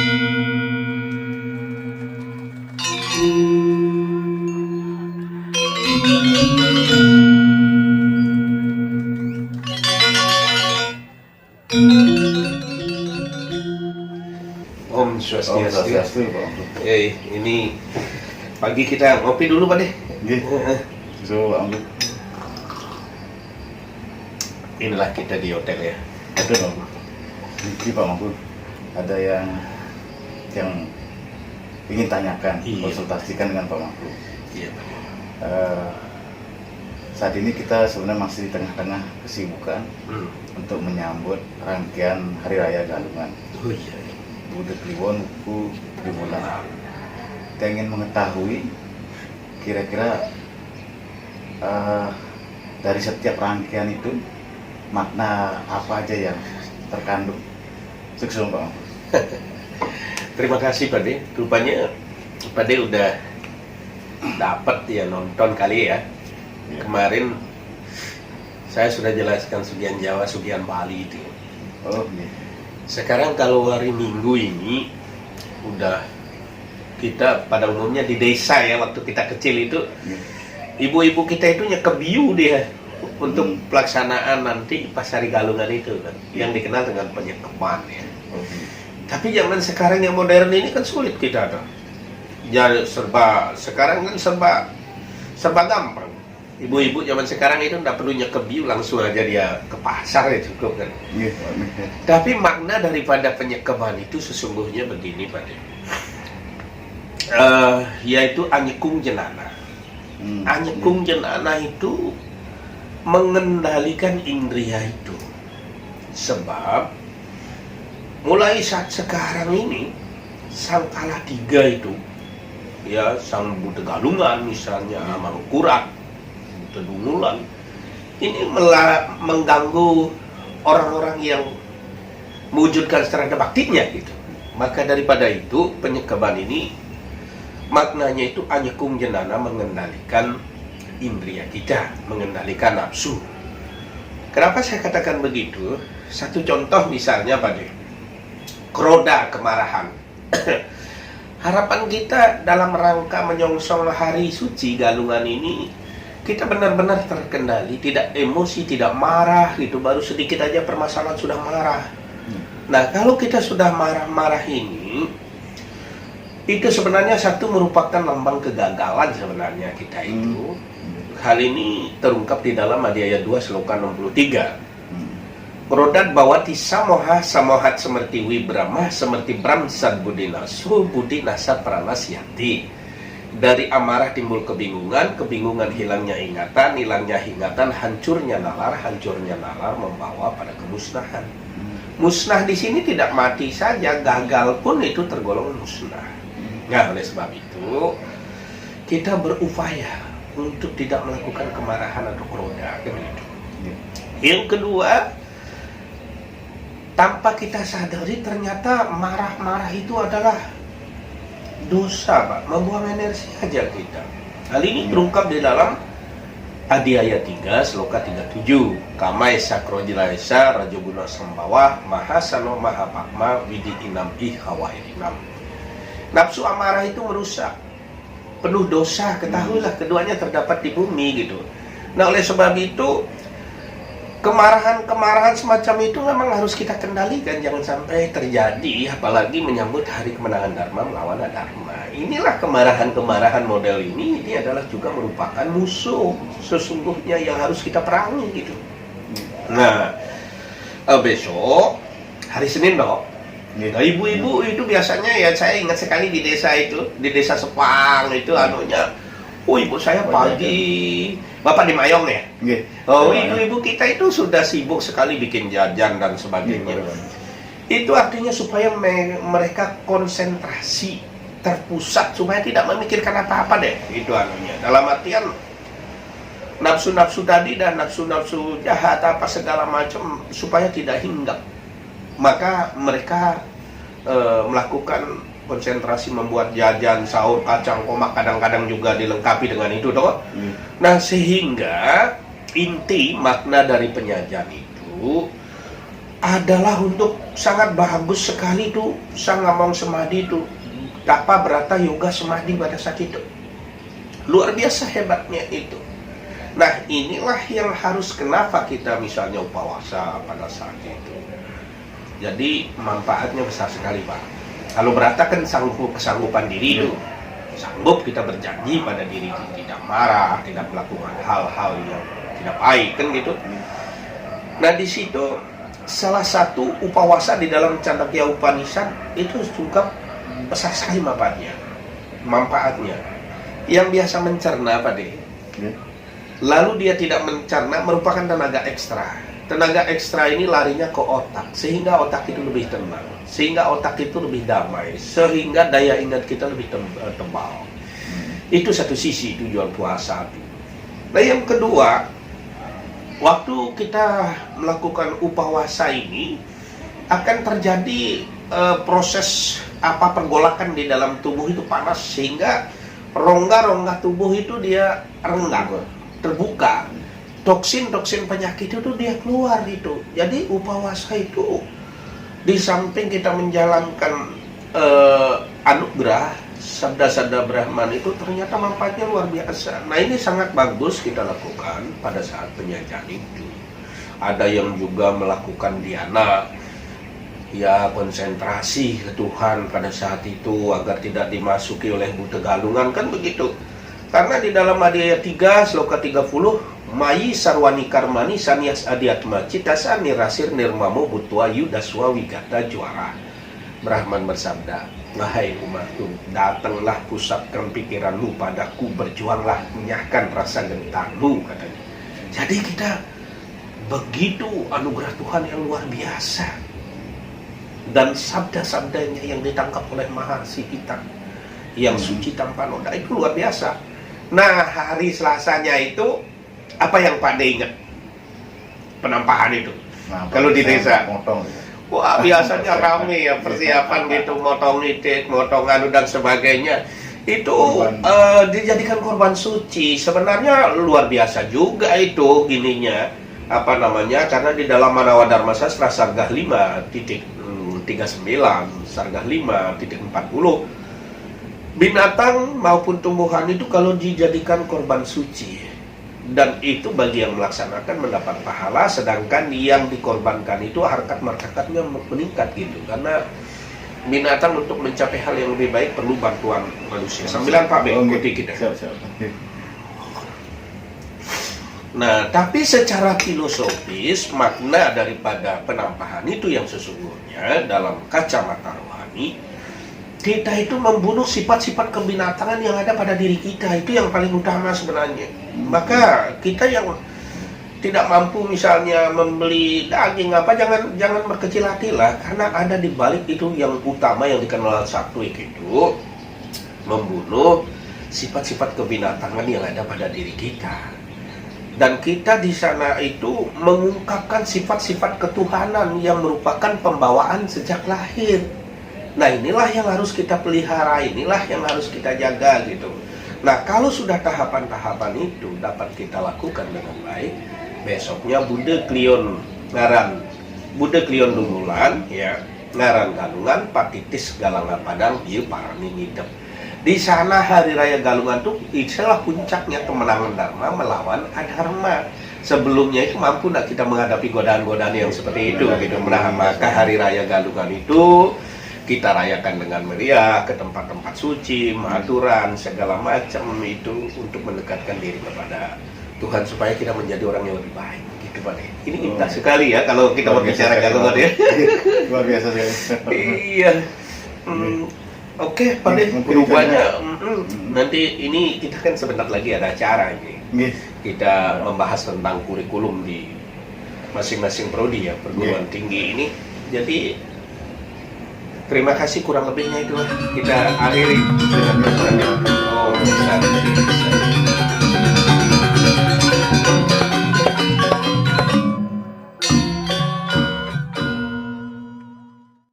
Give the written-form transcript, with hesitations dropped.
Om Swastiastu. Ini pagi kita ngopi dulu Pak deh. Inilah kita di hotel ya. Betul Pak. Ini Pak Mampur, ada yang ingin tanyakan, konsultasikan dengan Pak Mampur. Iya Pak. Saat ini kita sebenarnya masih di tengah-tengah kesibukan untuk menyambut rangkaian Hari Raya Galungan. Oh iya. Budek Kliwon Wuku Triwulan. Kita ingin mengetahui kira-kira dari setiap rangkaian itu makna apa aja yang terkandung. Sukses Pak Mampur. Terima kasih Pak De. Rupanya Pak De udah dapat ya nonton kali ya. Kemarin saya sudah jelaskan Sugihan Jawa, Sugihan Bali itu. Oh iya. Sekarang kalau hari Minggu ini udah kita pada umumnya di desa ya, waktu kita kecil itu ibu-ibu kita itu nyekebiu dia untuk pelaksanaan nanti pas hari Galungan itu kan, yang dikenal dengan penyekeban ya. Tapi zaman sekarang yang modern ini kan sulit kita tuh. Jadi sekarang kan serba gampang. Ibu-ibu zaman sekarang itu nggak perlu nyekebiu, langsung aja dia ke pasar ya cukup kan. Tapi makna daripada penyekeban itu sesungguhnya begini Pak De. Yaitu Anyekung Jenana. Anyekung Jenana itu mengendalikan indria itu. Sebab mulai saat sekarang ini sang kala tiga itu ya, sang Buddha Galungan misalnya, Mangkurat, Buddha Dungulan, ini mengganggu orang-orang yang mewujudkan serada baktinya gitu. Maka daripada itu penyekeban ini maknanya itu Anyekung Jenana mengendalikan indria kita, mengendalikan nafsu. Kenapa saya katakan begitu? Satu contoh misalnya Pak De, kroda kemarahan. Harapan kita dalam rangka menyongsong hari suci Galungan ini, kita benar-benar terkendali, tidak emosi, tidak marah gitu. Baru sedikit aja permasalahan sudah marah. Nah kalau kita sudah marah-marah ini, itu sebenarnya satu merupakan lambang kegagalan sebenarnya kita itu. Hal ini terungkap di dalam Adhyaya 2 Sloka 63. Rodat bawati samoha samohat semerti wibrama semerti bram sad budinasu budi nasat pranasyati. Dari amarah timbul kebingungan, kebingungan hilangnya ingatan, hancurnya nalar membawa pada kemusnahan. Musnah di sini tidak mati saja, gagal pun itu tergolong musnah. Nah, oleh sebab itu kita berupaya untuk tidak melakukan kemarahan atau kroda gitu. Yang kedua, tanpa kita sadari ternyata marah-marah itu adalah dosa Pak, membuang energi aja kita. Hal ini terungkap di dalam Adhyaya 3 Sloka 37. Kamai sakrojilaisa rajoguna sambawah mahasano mahapakma widi inam ihawairinam. Nafsu amarah itu merusak, penuh dosa, ketahuilah keduanya terdapat di bumi gitu. Nah oleh sebab itu kemarahan semacam itu memang harus kita kendalikan, jangan sampai terjadi, apalagi menyambut hari kemenangan Dharma melawan Adharma. Inilah kemarahan model ini adalah juga merupakan musuh sesungguhnya yang harus kita perangi gitu. Nah besok hari Senin dong. Nah, ibu-ibu itu biasanya ya, saya ingat sekali di desa Sepang itu anunya, ibu saya pagi, Bapak di Mayong ya? Ibu-ibu kita itu sudah sibuk sekali bikin jajan dan sebagainya. Itu artinya supaya mereka konsentrasi, terpusat, supaya tidak memikirkan apa-apa deh, itu anunya. Dalam artian nafsu-nafsu tadi dan nafsu-nafsu jahat apa segala macam supaya tidak hinggap. Maka mereka melakukan konsentrasi membuat jajan, sahur, kacang, komak, kadang-kadang juga dilengkapi dengan itu toh. Nah sehingga inti makna dari penyajian itu adalah untuk sangat bagus sekali tuh sang ngomong samadhi itu, tapa berata yoga samadhi pada saat itu. Luar biasa hebatnya itu. Nah, inilah yang harus kenapa kita misalnya upawasa pada saat itu. Jadi manfaatnya besar sekali, Pak. Kalau berata kan kesanggupan diri itu. Sanggup kita berjanji pada diri tidak marah, tidak melakukan hal-hal yang tidak baik kan gitu. Nah, di situ salah satu upawasa di dalam Candakya Upanishad itu juga besar sekali manfaatnya. Yang biasa mencerna, Pak deh. Lalu dia tidak mencerna merupakan tenaga ekstra. Tenaga ekstra ini larinya ke otak, sehingga otak itu lebih tenang, sehingga otak itu lebih damai, sehingga daya ingat kita lebih tebal. Itu satu sisi tujuan puasa. Nah, yang kedua, waktu kita melakukan upawasa ini akan terjadi proses pergolakan di dalam tubuh itu panas, sehingga rongga-rongga tubuh itu dia renggang, terbuka. Toksin-toksin penyakit itu dia keluar itu. Jadi upawasa itu di samping kita menjalankan anugerah sabda-sabda Brahman itu ternyata manfaatnya luar biasa. Nah, ini sangat bagus kita lakukan pada saat penyajian itu. Ada yang juga melakukan dhyana, ya konsentrasi ke Tuhan pada saat itu agar tidak dimasuki oleh buta galungan, kan begitu. Karena di dalam Adhyaya 3 sloka 30, Mayi sarwani karmani sanyas adiatma citasa nirasir nirmamo butwa yudaswa wigata juara. Brahman bersabda, wahai umatku, datanglah pusatkan pikiranmu padaku, berjuanglah, menyahkan rasa gentarmu, katanya. Jadi kita begitu anugerah Tuhan yang luar biasa. Dan sabda-sabdanya yang ditangkap oleh Maharsi kita, yang suci tanpa noda, itu luar biasa. Nah, hari Selasanya itu apa yang Pak De ingat? Penampahan itu. Nah, kalau di desa, motong. Wah, biasanya rame ya persiapan gitu, motong itik, motong anu dan sebagainya. Itu dijadikan korban suci. Sebenarnya luar biasa juga itu gininya. Karena di dalam Manawa Dharma Sastra Sargah 5.39, Sargah 5.40, binatang maupun tumbuhan itu kalau dijadikan korban suci, dan itu bagi yang melaksanakan mendapat pahala, sedangkan yang dikorbankan itu harkat martakatnya meningkat gitu. Karena binatang untuk mencapai hal yang lebih baik perlu bantuan manusia. Sambilan Pak B, ikuti kita. Nah, tapi secara filosofis makna daripada penampahan itu yang sesungguhnya dalam kacamata rohani, kita itu membunuh sifat-sifat kebinatangan yang ada pada diri kita. Itu yang paling utama sebenarnya. Maka kita yang tidak mampu misalnya membeli daging jangan berkecil hati lah, karena ada di balik itu yang utama yang dikenal Satwik itu membunuh sifat-sifat kebinatangan yang ada pada diri kita. Dan kita di sana itu mengungkapkan sifat-sifat ketuhanan yang merupakan pembawaan sejak lahir. Nah, inilah yang harus kita pelihara, inilah yang harus kita jaga gitu. Nah, kalau sudah tahapan-tahapan itu dapat kita lakukan dengan baik, besoknya Buddha Klion ngaran, Buddha Klion Dungulan, ya, ngaran galungan, patitis galanga padang, ieu parani ngidep. Di sana hari raya galungan tuh itulah puncaknya kemenangan Dharma melawan adharma. Sebelumnya itu mampu nggak kita menghadapi godaan-godaan yang seperti itu gitu. Nah, maka hari raya galungan itu kita rayakan dengan meriah ke tempat-tempat suci, maturan, segala macam itu untuk mendekatkan diri kepada Tuhan supaya kita menjadi orang yang lebih baik. Gitu Pak. Ini indah sekali ya kalau kita berbicara galungan ya. Luar biasa sekali. Iya. Oke, Pak De, berubahnya nanti ini kita kan sebentar lagi ada acara ini. Kita membahas tentang kurikulum di masing-masing prodi ya, perguruan tinggi ini. Jadi terima kasih, kurang lebihnya itu kita akhiri dengan berdoa. Oh, bisa.